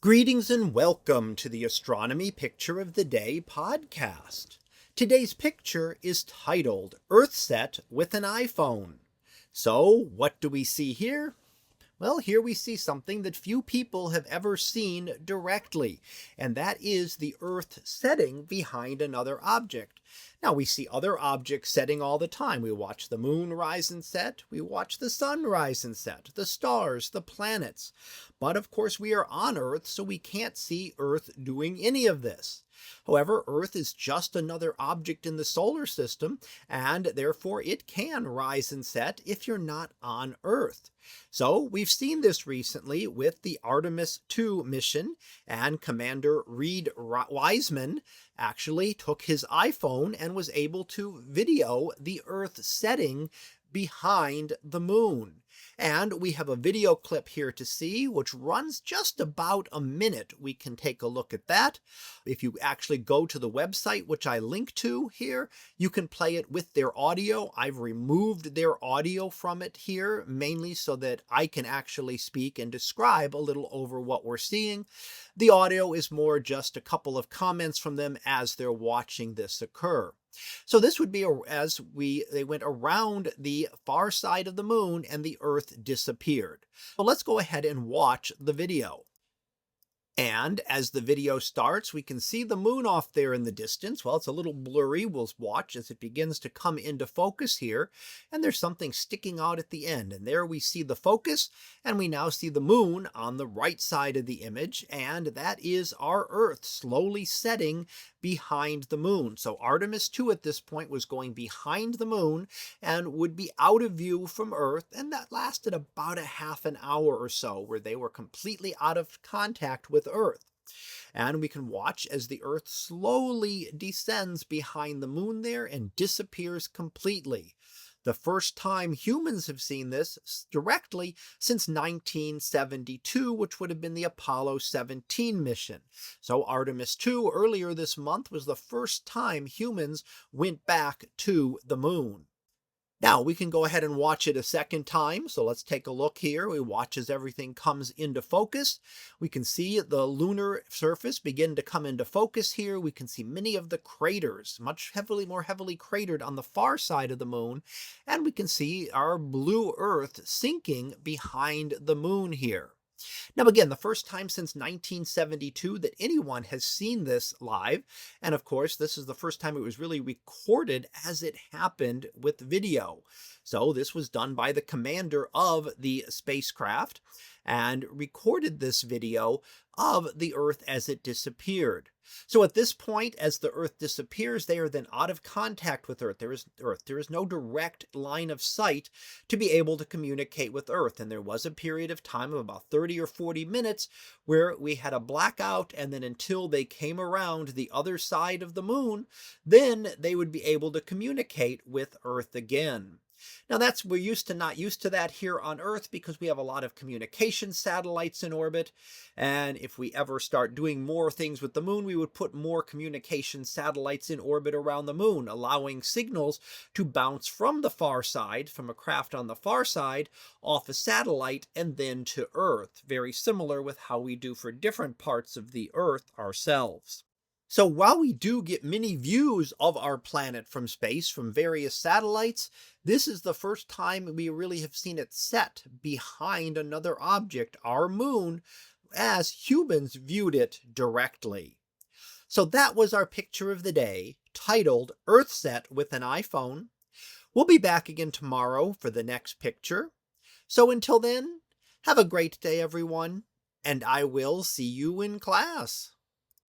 Greetings and welcome to the Astronomy Picture of the Day podcast. Today's picture is titled Earthset with an iPhone. So, what do we see here? Well, here we see something that few people have ever seen directly, and that is the Earth setting behind another object. Now, we see other objects setting all the time. We watch the moon rise and set. We watch the sun rise and set, the stars, the planets. But of course, we are on Earth, so we can't see Earth doing any of this. However, Earth is just another object in the solar system, and therefore it can rise and set if you're not on Earth. So we've seen this recently with the Artemis II mission, and Commander Reid Wiseman actually took his iPhone and was able to video the Earth setting behind the moon. And we have a video clip here to see, which runs just about a minute. We can take a look at that. If you actually go to the website, which I link to here, you can play it with their audio. I've removed their audio from it here, mainly so that I can actually speak and describe a little over what we're seeing. The audio is more just a couple of comments from them as they're watching this occur. So this would be as they went around the far side of the moon and the Earth disappeared. So let's go ahead and watch the video. And as the video starts, we can see the moon off there in the distance. Well, it's a little blurry. We'll watch as it begins to come into focus here. And there's something sticking out at the end. And there we see the focus. And we now see the moon on the right side of the image. And that is our Earth slowly setting behind the moon. So Artemis II at this point was going behind the moon and would be out of view from Earth. And that lasted about a half an hour or so, where they were completely out of contact with Earth. And we can watch as the Earth slowly descends behind the moon there and disappears completely. The first time humans have seen this directly since 1972, which would have been the Apollo 17 mission. So Artemis II earlier this month was the first time humans went back to the moon. Now we can go ahead and watch it a second time. So let's take a look here. We watch as everything comes into focus. We can see the lunar surface begin to come into focus here. We can see many of the craters, more heavily cratered on the far side of the moon. And we can see our blue Earth sinking behind the moon here. Now, again, the first time since 1972 that anyone has seen this live. And of course, this is the first time it was really recorded as it happened with video. So this was done by the commander of the spacecraft and recorded this video of the Earth as it disappeared. So at this point, as the Earth disappears, they are then out of contact with Earth. There is no direct line of sight to be able to communicate with Earth. And there was a period of time of about 30 or 40 minutes where we had a blackout, and then until they came around the other side of the moon, then they would be able to communicate with Earth again. Now we're not used to that here on Earth, because we have a lot of communication satellites in orbit. And if we ever start doing more things with the moon, we would put more communication satellites in orbit around the moon, allowing signals to bounce from the far side, from a craft on the far side, off a satellite, and then to Earth. Very similar with how we do for different parts of the Earth ourselves. So while we do get many views of our planet from space from various satellites, this is the first time we really have seen it set behind another object, our moon, as humans viewed it directly. So that was our picture of the day, titled Earthset with an iPhone. We'll be back again tomorrow for the next picture. So until then, have a great day, everyone, and I will see you in class.